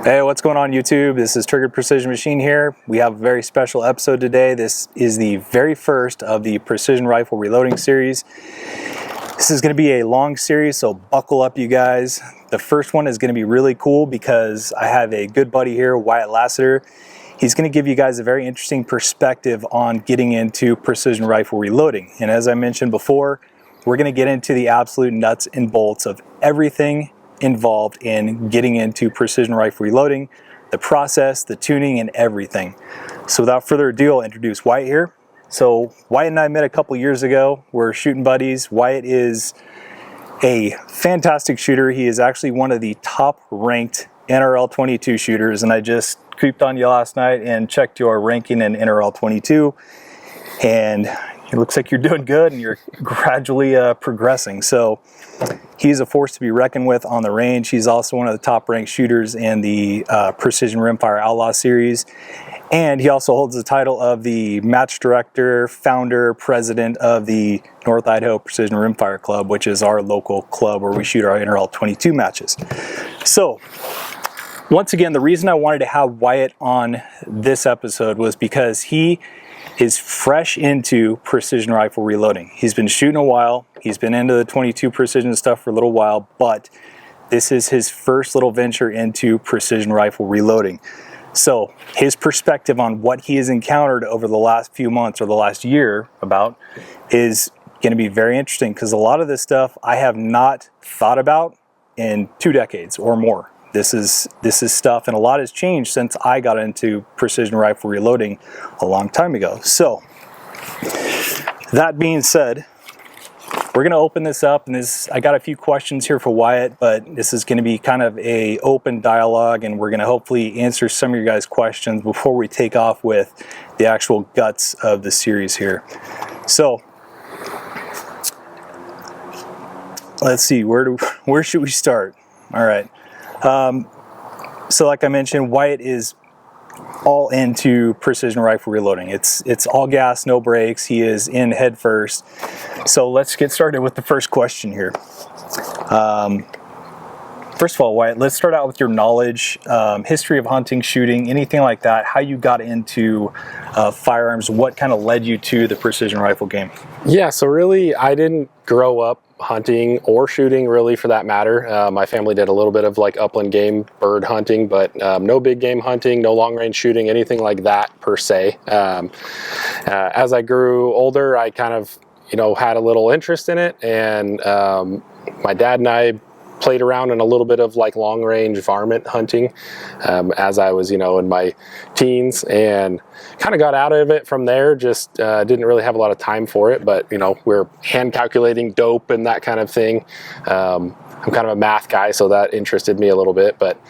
Hey, what's going on YouTube? This is Triggered Precision Machine here. We have a very special episode today. This is the very first of the Precision Rifle Reloading series. This is going to be a long series, so buckle up you guys. The first one is going to be really cool because I have a good buddy here, Wyatt Lassiter. He's going to give you guys a very interesting perspective on getting into precision rifle reloading. And as I mentioned before, we're going to get into the absolute nuts and bolts of everything involved in getting into precision rifle reloading, the process, the tuning, and everything. So without further ado, I'll introduce Wyatt here. So Wyatt and I met a couple years ago. We're shooting buddies. Wyatt is a fantastic shooter. He is actually one of the top ranked NRL 22 shooters, and I just creeped on you last night and checked your ranking in NRL 22, and it looks like you're doing good and you're gradually progressing. So he's a force to be reckoned with on the range. He's also one of the top ranked shooters in the Precision Rimfire Outlaw Series. And he also holds the title of the match director, founder, president of the North Idaho Precision Rimfire Club, which is our local club where we shoot our NRL 22 matches. So once again, the reason I wanted to have Wyatt on this episode was because he is fresh into precision rifle reloading. He's been shooting a while. He's been into the 22 precision stuff for a little while, but this is his first little venture into precision rifle reloading. So his perspective on what he has encountered over the last few months or the last year about is going to be very interesting, because a lot of this stuff I have not thought about in 2 decades or more. This is stuff, and a lot has changed since I got into precision rifle reloading a long time ago. So that being said, we're going to open this up, and I got a few questions here for Wyatt, but this is going to be kind of a open dialogue, and we're going to hopefully answer some of your guys' questions before we take off with the actual guts of the series here. So let's see, where should we start? All right. So like I mentioned, Wyatt is all into precision rifle reloading. It's all gas, no brakes. He is in head first. So let's get started with the first question here. First of all, Wyatt, let's start out with your knowledge, history of hunting, shooting, anything like that, how you got into firearms, what kind of led you to the precision rifle game? Yeah, so really I didn't grow up hunting or shooting, really, for that matter. My family did a little bit of like upland game, bird hunting, but no big game hunting, no long range shooting, anything like that per se. As I grew older, I kind of, had a little interest in it, and my dad and I played around in a little bit of like long range varmint hunting as I was, in my teens, and kind of got out of it from there. Just didn't really have a lot of time for it, but we're hand calculating dope and that kind of thing. I'm kind of a math guy, so that interested me a little bit, but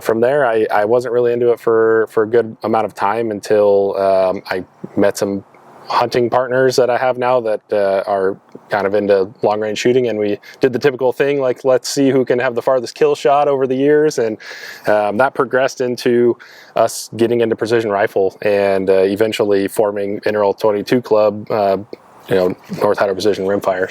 from there I wasn't really into it for a good amount of time until I met some hunting partners that I have now that are kind of into long range shooting, and we did the typical thing, like, let's see who can have the farthest kill shot over the years, and that progressed into us getting into precision rifle, and eventually forming NRL 22 Club, North Idaho Precision Rimfire.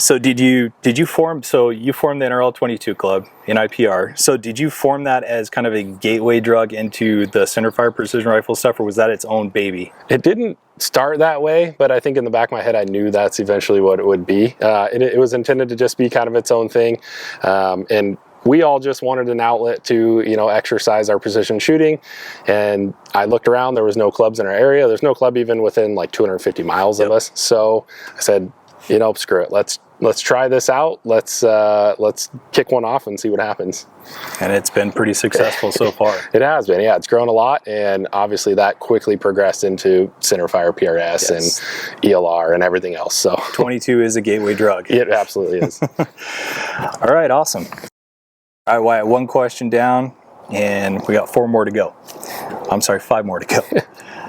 So did you form, so you formed the NRL 22 Club in IPR. So did you form that as kind of a gateway drug into the centerfire precision rifle stuff, or was that its own baby? It didn't start that way, but I think in the back of my head I knew that's eventually what it would be. It was intended to just be kind of its own thing, and we all just wanted an outlet to exercise our precision shooting. And I looked around, there was no clubs in our area. There's no club even within like 250 miles of us. So I said, screw it, let's try this out. Let's kick one off and see what happens. And it's been pretty successful so far. It has been, yeah. It's grown a lot, and obviously that quickly progressed into centerfire, PRRS, yes, and ELR and everything else. So 22 is a gateway drug. It absolutely is. All right, awesome. All right, Wyatt, one question down, and we got 4 more to go. I'm sorry, 5 more to go.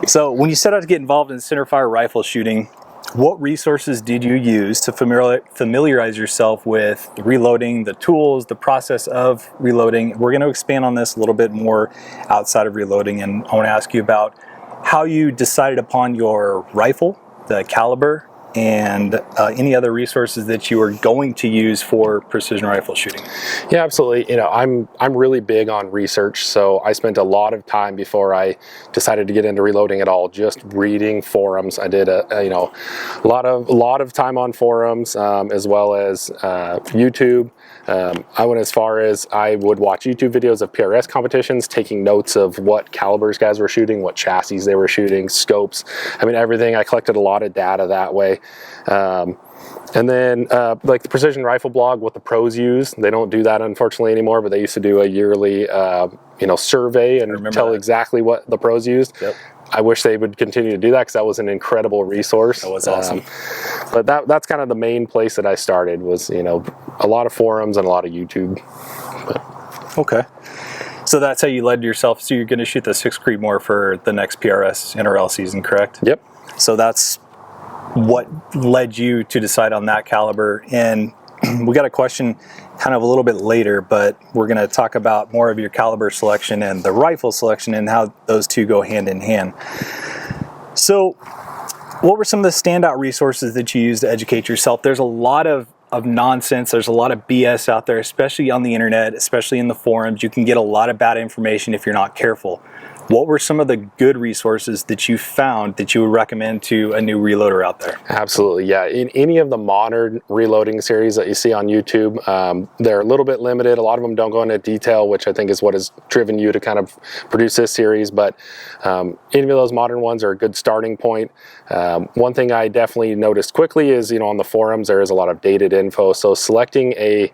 So when you set out to get involved in centerfire rifle shooting, what resources did you use to familiarize yourself with reloading, the tools, the process of reloading? We're going to expand on this a little bit more outside of reloading, and I want to ask you about how you decided upon your rifle, the caliber, and any other resources that you are going to use for precision rifle shooting. Yeah, absolutely. You know, I'm really big on research, so I spent a lot of time before I decided to get into reloading at all just reading forums. I did a lot of time on forums, as well as YouTube. I went as far as I would watch YouTube videos of PRRS competitions, taking notes of what calibers guys were shooting, what chassis they were shooting, scopes. I mean, everything. I collected a lot of data that way. And then like the Precision Rifle blog, what the pros use. They don't do that unfortunately anymore, but they used to do a yearly survey and tell exactly what the pros used. Yep. I wish they would continue to do that because that was an incredible resource. That was awesome. But that's kind of the main place that I started was, a lot of forums and a lot of YouTube. Okay. So that's how you led yourself. So you're going to shoot the 6 Creedmoor for the next PRS NRL season, correct? Yep. So that's what led you to decide on that caliber. And we got a question kind of a little bit later, but we're going to talk about more of your caliber selection and the rifle selection and how those two go hand in hand. So what were some of the standout resources that you used to educate yourself? There's a lot of nonsense. There's a lot of BS out there, especially on the internet, especially in the forums. You can get a lot of bad information if you're not careful. What were some of the good resources that you found that you would recommend to a new reloader out there? Absolutely, yeah. In any of the modern reloading series that you see on YouTube, they're a little bit limited. A lot of them don't go into detail, which I think is what has driven you to kind of produce this series. But any of those modern ones are a good starting point. One thing I definitely noticed quickly is, on the forums, there is a lot of dated info. So selecting a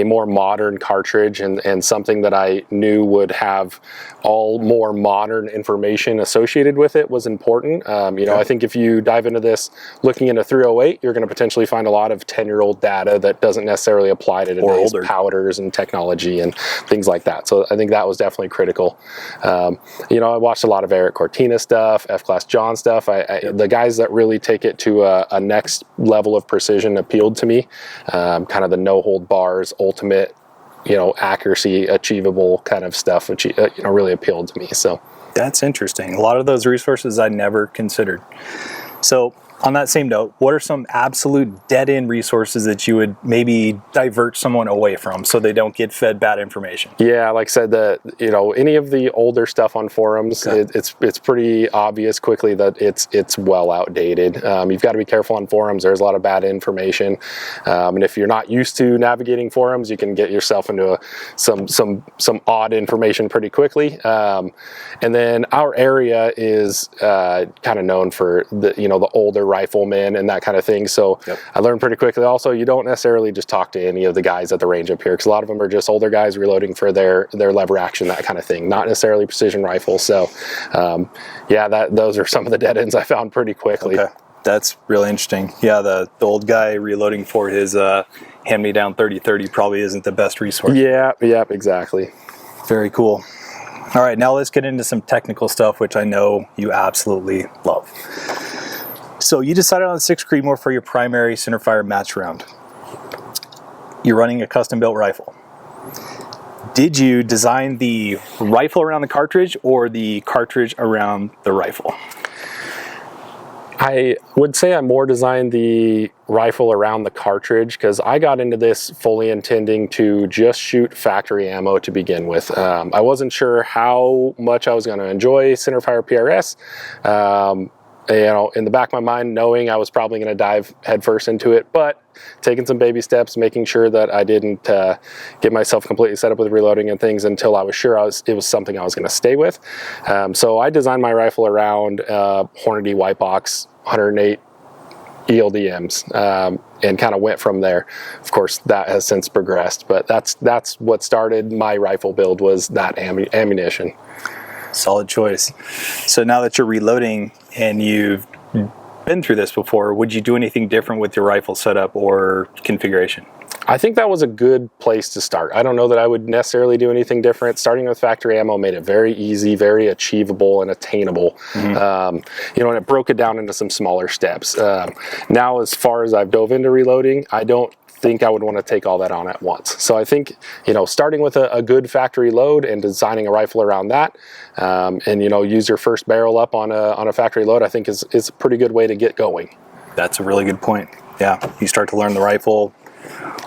more modern cartridge and something that I knew would have all more modern information associated with it was important. I think if you dive into this looking into 308, you're going to potentially find a lot of 10-year-old data that doesn't necessarily apply to today's powders and technology and things like that. So I think that was definitely critical. I watched a lot of Eric Cortina stuff, F-Class John stuff. The guys that really take it to a next level of precision appealed to me. Kind of the no-hold bars, ultimate, accuracy achievable kind of stuff, which really appealed to me. So that's interesting. A lot of those resources I never considered. So on that same note, what are some absolute dead-end resources that you would maybe divert someone away from so they don't get fed bad information? Yeah, like I said, any of the older stuff on forums, it's pretty obvious quickly that it's well outdated. You've got to be careful on forums. There's a lot of bad information, and if you're not used to navigating forums, you can get yourself into some odd information pretty quickly. And then our area is kind of known for the older riflemen and that kind of thing. So I learned pretty quickly also, you don't necessarily just talk to any of the guys at the range up here, because a lot of them are just older guys reloading for their lever action, that kind of thing, not necessarily precision rifles. So those are some of the dead ends I found pretty quickly. Okay. That's really interesting. Yeah, the old guy reloading for his hand-me-down 30-30 probably isn't the best resource. Yeah, exactly. Very cool. All right, now let's get into some technical stuff, which I know you absolutely love. So you decided on the 6 Creedmoor for your primary centerfire match round. You're running a custom-built rifle. Did you design the rifle around the cartridge or the cartridge around the rifle? I would say I more designed the rifle around the cartridge, because I got into this fully intending to just shoot factory ammo to begin with. I wasn't sure how much I was going to enjoy centerfire PRS. In the back of my mind, knowing I was probably going to dive headfirst into it, but taking some baby steps, making sure that I didn't get myself completely set up with reloading and things until I was sure it was something I was going to stay with. So I designed my rifle around Hornady white box 108 ELDMs, and kind of went from there. Of course, that has since progressed, but that's what started my rifle build, was that ammunition. Solid choice. So now that you're reloading and you've been through this before, would you do anything different with your rifle setup or configuration? I think that was a good place to start. I don't know that I would necessarily do anything different. Starting with factory ammo made it very easy, very achievable and attainable. And it broke it down into some smaller steps. Now, as far as I've dove into reloading, I don't think I would want to take all that on at once. So I think, starting with a good factory load and designing a rifle around that, and use your first barrel up on a factory load, I think is a pretty good way to get going. That's a really good point. Yeah, you start to learn the rifle,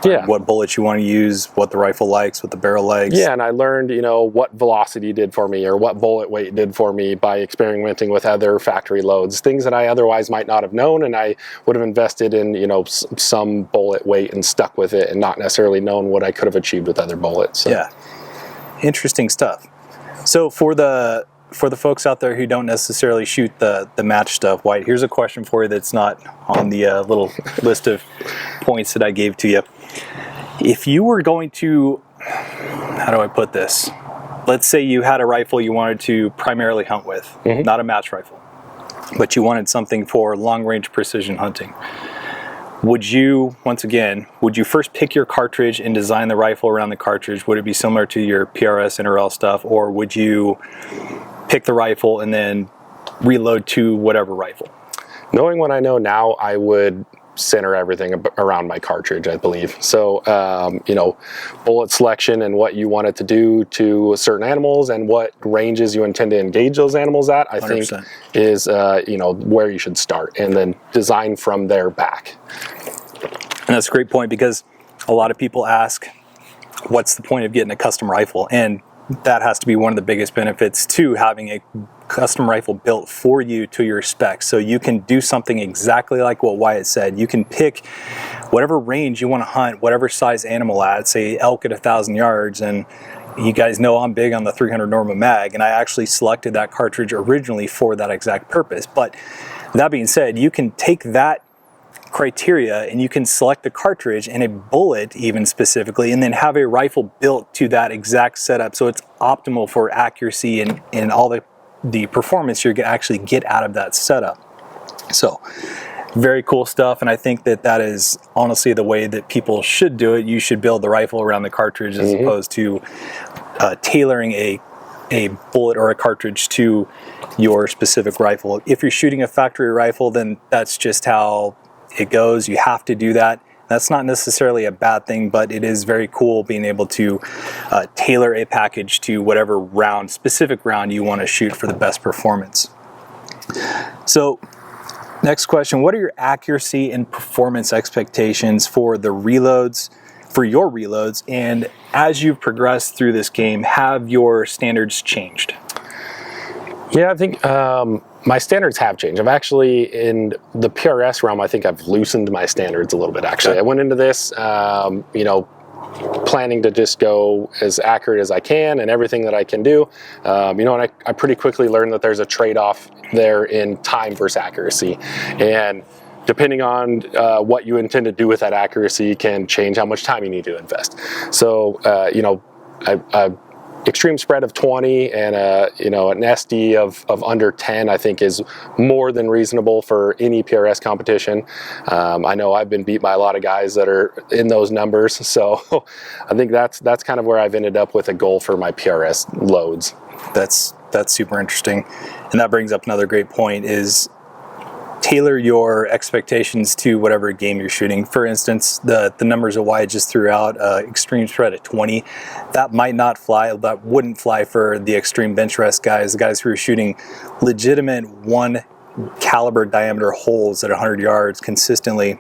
what bullets you want to use, what the rifle likes, what the barrel likes. Yeah, and I learned, you know, what velocity did for me or what bullet weight did for me by experimenting with other factory loads, things that I otherwise might not have known, and I would have invested in, you know, some bullet weight and stuck with it and not necessarily known what I could have achieved with other bullets. So. Yeah, interesting stuff. So for the folks out there who don't necessarily shoot the match stuff, Wyatt, here's a question for you that's not on the little list of points that I gave to you. If you were going to, how do I put this? Let's say you had a rifle you wanted to primarily hunt with, not a match rifle, but you wanted something for long-range precision hunting. Would you, once again, would you first pick your cartridge and design the rifle around the cartridge? Would it be similar to your PRRS NRL stuff, or would you pick the rifle and then reload to whatever rifle? Knowing what I know now, I would center everything around my cartridge, I believe. So, you know, bullet selection and what you want it to do to certain animals and what ranges you intend to engage those animals at, I 100%. Think is, you know, where you should start, and then design from there back. And that's a great point, because a lot of people ask, what's the point of getting a custom rifle? And that has to be one of the biggest benefits to having a custom rifle built for you to your specs. So you can do something exactly like what Wyatt said. You can pick whatever range you want to hunt, whatever size animal at, say elk at 1,000 yards. And you guys know I'm big on the 300 Norma mag, and I actually selected that cartridge originally for that exact purpose. But that being said, you can take that criteria and you can select the cartridge and a bullet even specifically, and then have a rifle built to that exact setup, so it's optimal for accuracy and all the performance you're gonna actually get out of that setup. So very cool stuff, and I think that is honestly the way that people should do it. You should build the rifle around the cartridge as opposed to tailoring a bullet or a cartridge to your specific rifle. If you're shooting a factory rifle, then that's just how it goes. You have to do that. That's not necessarily a bad thing, but it is very cool being able to tailor a package to whatever round, specific round you want to shoot for the best performance. So next question, what are your accuracy and performance expectations for the reloads, for your reloads, and as you've progressed through this game, have your standards changed? Yeah, I think my standards have changed. I've actually, in the PRRS realm, I think I've loosened my standards a little bit, actually. I went into this, you know, planning to just go as accurate as I can and everything that I can do. You know, and I pretty quickly learned that there's a trade-off there in time versus accuracy. And depending on what you intend to do with that accuracy can change how much time you need to invest. So, you know, extreme spread of 20 and you know, an SD of under 10, I think is more than reasonable for any PRRS competition. I know I've been beat by a lot of guys that are in those numbers, so I think that's kind of where I've ended up with a goal for my PRRS loads. That's super interesting, and that brings up another great point, is tailor your expectations to whatever game you're shooting. For instance, the numbers that Wyatt just threw out, extreme spread at 20, that might not fly, that wouldn't fly for the extreme bench rest guys, the guys who are shooting legitimate 1 caliber diameter holes at 100 yards consistently.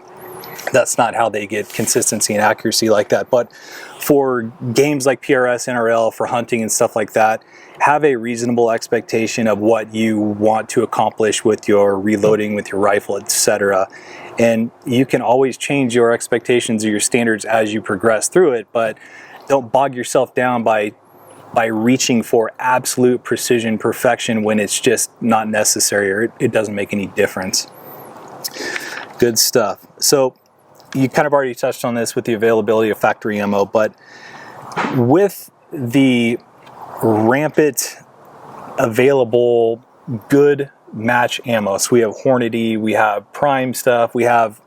That's not how they get consistency and accuracy like that. But for games like PRRS, NRL, for hunting and stuff like that, have a reasonable expectation of what you want to accomplish with your reloading, with your rifle, etc. And you can always change your expectations or your standards as you progress through it, but don't bog yourself down by reaching for absolute precision perfection when it's just not necessary, or it doesn't make any difference. Good stuff. So you kind of already touched on this with the availability of factory ammo, but with the rampant available good match ammo, so we have Hornady, we have Prime stuff, we have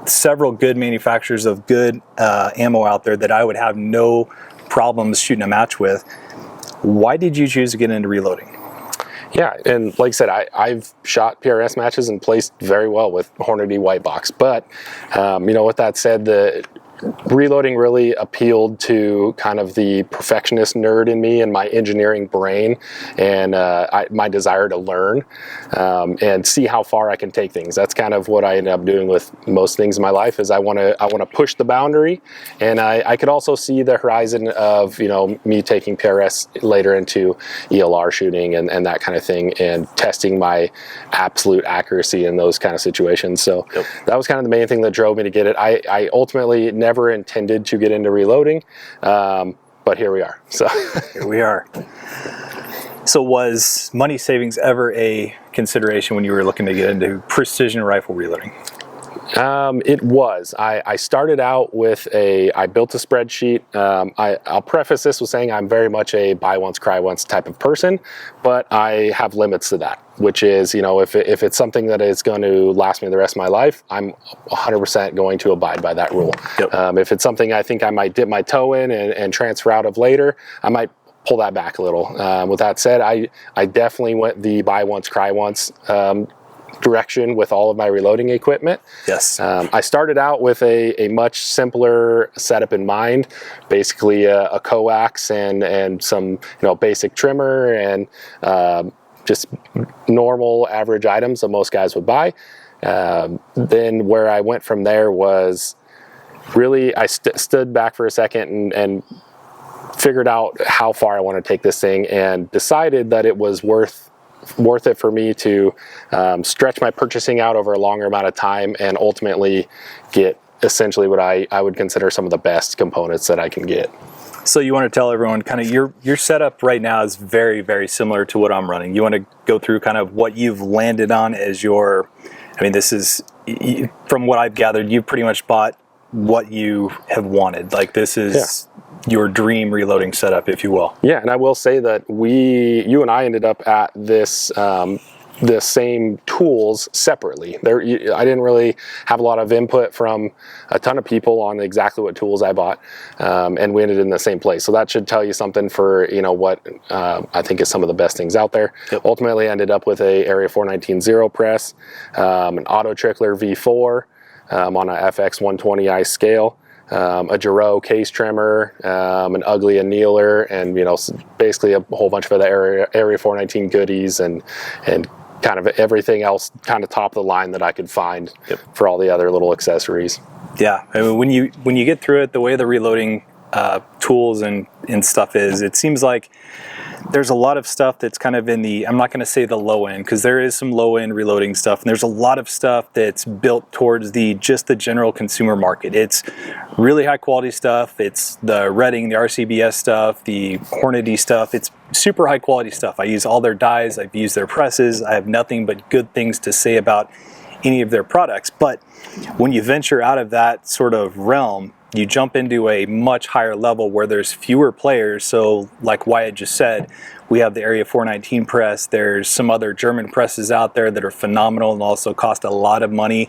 several good manufacturers of good ammo out there that I would have no problems shooting a match with. Why did you choose to get into reloading? Yeah, and like I said, I've shot PRRS matches and placed very well with Hornady white box. But you know, with that said, the reloading really appealed to kind of the perfectionist nerd in me and my engineering brain, and my desire to learn and see how far I can take things. That's kind of what I ended up doing with most things in my life. Is I want to push the boundary, and I could also see the horizon of, you know, me taking PRRS later into ELR shooting and that kind of thing, and testing my absolute accuracy in those kind of situations. So that was kind of the main thing that drove me to get it. I ultimately never intended to get into reloading, but here we are. So here we are. So was money savings ever a consideration when you were looking to get into precision rifle reloading? It was. I started out with I built a spreadsheet. I'll preface this with saying I'm very much a buy once, cry once type of person, but I have limits to that, which is, you know, if it's something that is going to last me the rest of my life, I'm 100% going to abide by that rule. If it's something I think I might dip my toe in and transfer out of later, I might pull that back a little. With that said, I definitely went the buy once, cry once direction with all of my reloading equipment. Yes. I started out with a much simpler setup in mind, basically a coax and some, you know, basic trimmer and just normal average items that most guys would buy. Then where I went from there was really I stood back for a second and figured out how far I want to take this thing, and decided that it was worth it for me to stretch my purchasing out over a longer amount of time and ultimately get essentially what I would consider some of the best components that I can get. So you want to tell everyone kind of your setup right now is very, very similar to what I'm running. You want to go through kind of what you've landed on as your, I mean, this is, from what I've gathered, you pretty much bought what you have wanted. Like this is your dream reloading setup, if you will. Yeah, and I will say that you and I ended up at this the same tools separately. I didn't really have a lot of input from a ton of people on exactly what tools I bought, and we ended in the same place. So that should tell you something for, you know, what I think is some of the best things out there. Ultimately, I ended up with a Area 419 Zero press, an Auto Trickler V4 on a FX 120i scale. A Giro case trimmer, an ugly annealer, and, you know, basically a whole bunch of other Area 419 goodies and kind of everything else kind of top of the line that I could find for all the other little accessories. Yeah, I mean, when you get through it, the way the reloading tools and stuff is, it seems like there's a lot of stuff that's kind of in the, I'm not going to say the low end, because there is some low end reloading stuff, and there's a lot of stuff that's built towards just the general consumer market. It's really high quality stuff. It's the Redding, the RCBS stuff, the Hornady stuff. It's super high quality stuff. I use all their dies. I've used their presses. I have nothing but good things to say about any of their products. But when you venture out of that sort of realm, you jump into a much higher level where there's fewer players. So like Wyatt just said, we have the Area 419 press. There's some other German presses out there that are phenomenal and also cost a lot of money.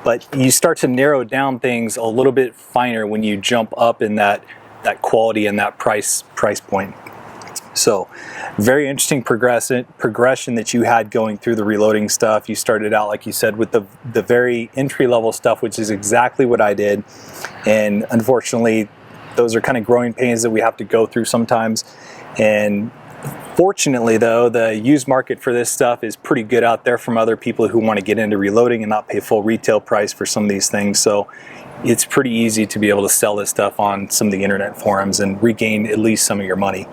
But you start to narrow down things a little bit finer when you jump up in that quality and that price point. So very interesting progression that you had going through the reloading stuff. You started out, like you said, with the very entry-level stuff, which is exactly what I did. And unfortunately, those are kind of growing pains that we have to go through sometimes. And fortunately, though, the used market for this stuff is pretty good out there from other people who want to get into reloading and not pay full retail price for some of these things. So it's pretty easy to be able to sell this stuff on some of the internet forums and regain at least some of your money.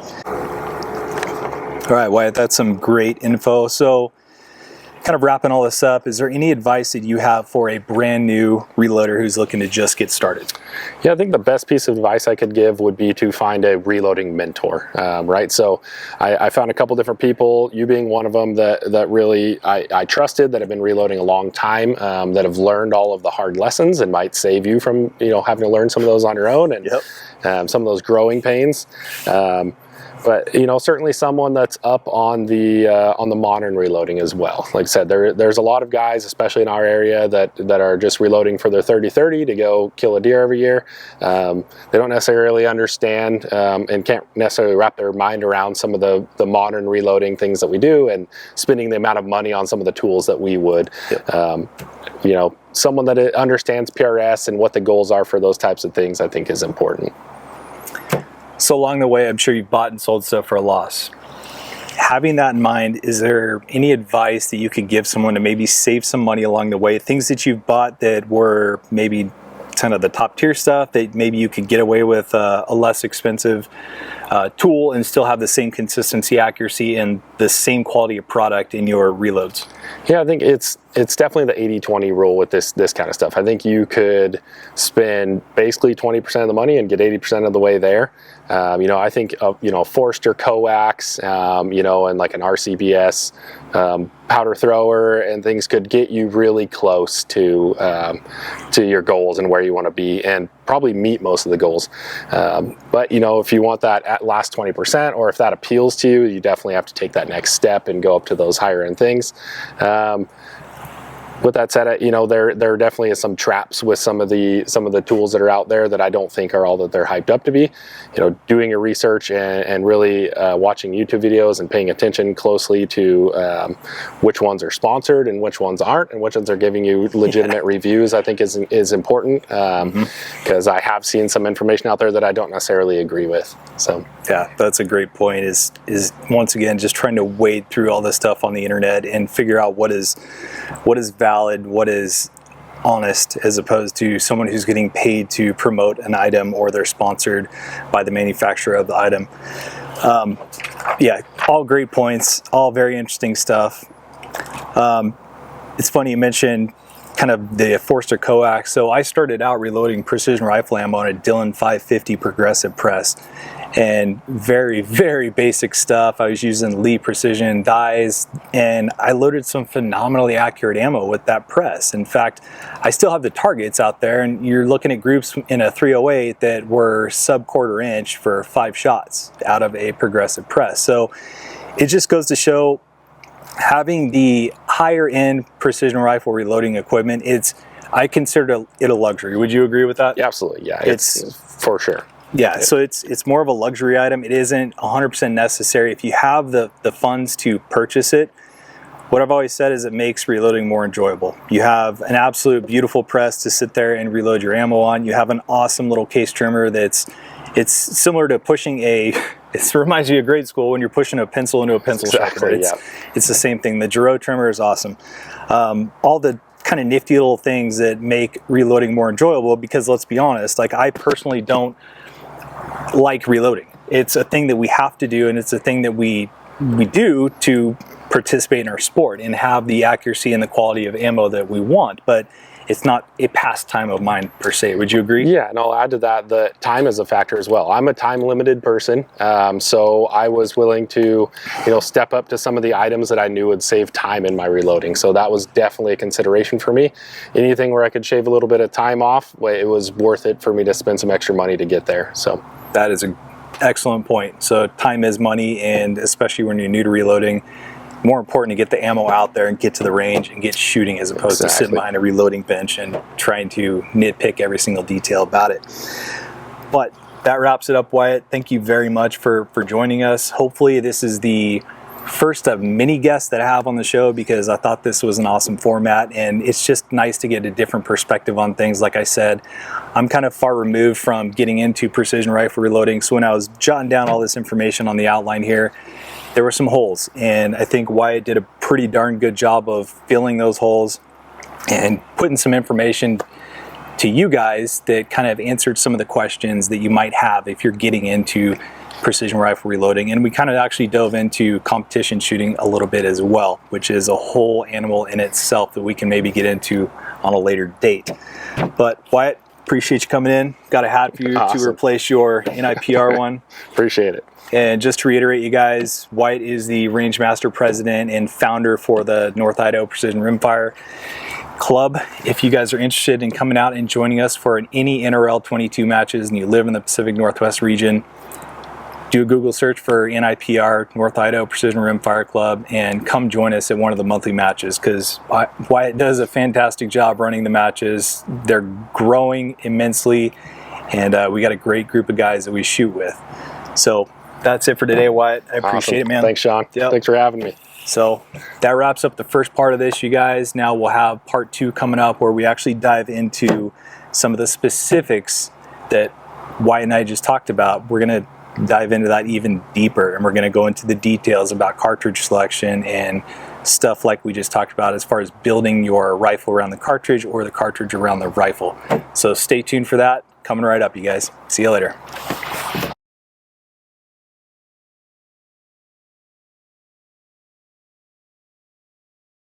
All right, Wyatt, that's some great info. So kind of wrapping all this up, is there any advice that you have for a brand new reloader who's looking to just get started? Yeah, I think the best piece of advice I could give would be to find a reloading mentor, right? So I found a couple different people, you being one of them, that really I trusted, that have been reloading a long time, that have learned all of the hard lessons and might save you from, you know, having to learn some of those on your own and some of those growing pains. But you know, certainly someone that's up on the modern reloading as well. Like I said, there's a lot of guys, especially in our area, that are just reloading for their 30-30 to go kill a deer every year. They don't necessarily understand and can't necessarily wrap their mind around some of the modern reloading things that we do, and spending the amount of money on some of the tools that we would. Yep. You know, someone that understands PRRS and what the goals are for those types of things, I think is important. So along the way, I'm sure you've bought and sold stuff for a loss. Having that in mind, is there any advice that you could give someone to maybe save some money along the way? Things that you've bought that were maybe kind of the top tier stuff that maybe you could get away with a less expensive tool and still have the same consistency, accuracy, and the same quality of product in your reloads? Yeah, I think it's definitely the 80-20 rule with this kind of stuff. I think you could spend basically 20% of the money and get 80% of the way there. You know, I think you know, Forster coax, you know, and like an RCBS powder thrower and things could get you really close to your goals and where you want to be, and probably meet most of the goals. But you know, if you want that at last 20%, or if that appeals to you, you definitely have to take that next step and go up to those higher end things. With that said, you know, there definitely is some traps with some of the tools that are out there that I don't think are all that they're hyped up to be. You know, doing your research and really watching YouTube videos and paying attention closely to which ones are sponsored and which ones aren't, and which ones are giving you legitimate reviews, I think is important, because I have seen some information out there that I don't necessarily agree with. So yeah, that's a great point. Is once again just trying to wade through all this stuff on the internet and figure out what is valid, what is honest, as opposed to someone who's getting paid to promote an item, or they're sponsored by the manufacturer of the item. Yeah, all great points, all very interesting stuff. It's funny you mentioned kind of the Forster coax. So I started out reloading precision rifle ammo on a Dillon 550 progressive press, and very, very basic stuff. I was using Lee precision dies, and I loaded some phenomenally accurate ammo with that press. In fact, I still have the targets out there, and you're looking at groups in a 308 that were sub quarter inch for 5 shots out of a progressive press. So it just goes to show, having the higher end precision rifle reloading equipment, I consider it a luxury. Would you agree with that? Yeah, absolutely. Yeah, it's for sure. Yeah, so it's more of a luxury item. It isn't 100% necessary. If you have the funds to purchase it, what I've always said is it makes reloading more enjoyable. You have an absolute beautiful press to sit there and reload your ammo on. You have an awesome little case trimmer it's similar to pushing it reminds you of grade school when you're pushing a pencil into a pencil sharpener. It's the same thing. The Giro trimmer is awesome. All the kind of nifty little things that make reloading more enjoyable, because let's be honest, like, I personally don't like reloading. It's a thing that we have to do, and it's a thing that we do to participate in our sport and have the accuracy and the quality of ammo that we want, but it's not a pastime of mine per se. Would you agree? Yeah, and I'll add to that, the time is a factor as well. I'm a time limited person, so I was willing to, you know, step up to some of the items that I knew would save time in my reloading. So that was definitely a consideration for me. Anything where I could shave a little bit of time off, it was worth it for me to spend some extra money to get there. So that is an excellent point. So time is money, and especially when you're new to reloading, more important to get the ammo out there and get to the range and get shooting, as opposed to sitting behind a reloading bench and trying to nitpick every single detail about it. But that wraps it up, Wyatt. Thank you very much for joining us. Hopefully this is the first of many guests that I have on the show, because I thought this was an awesome format, and it's just nice to get a different perspective on things. Like I said, I'm kind of far removed from getting into precision rifle reloading, so when I was jotting down all this information on the outline here, there were some holes, and I think Wyatt did a pretty darn good job of filling those holes and putting some information to you guys that kind of answered some of the questions that you might have if you're getting into precision rifle reloading. And we kind of actually dove into competition shooting a little bit as well, which is a whole animal in itself that we can maybe get into on a later date. But Wyatt, appreciate you coming in. Got a hat for you to replace your NIPR one. Appreciate it. And just to reiterate, you guys, Wyatt is the Range Master President and founder for the North Idaho Precision Rimfire Club. If you guys are interested in coming out and joining us for any NRL 22 matches and you live in the Pacific Northwest region, do a Google search for NIPR, North Idaho Precision Rimfire Club, and come join us at one of the monthly matches, because Wyatt does a fantastic job running the matches. They're growing immensely, and we got a great group of guys that we shoot with. So that's it for today, Wyatt. I appreciate it, man. Thanks, Sean. Yep. Thanks for having me. So that wraps up the first part of this, you guys. Now we'll have part 2 coming up, where we actually dive into some of the specifics that Wyatt and I just talked about. We're going to dive into that even deeper, and we're going to go into the details about cartridge selection and stuff like we just talked about as far as building your rifle around the cartridge or the cartridge around the rifle. So stay tuned for that. Coming right up, you guys. See you later.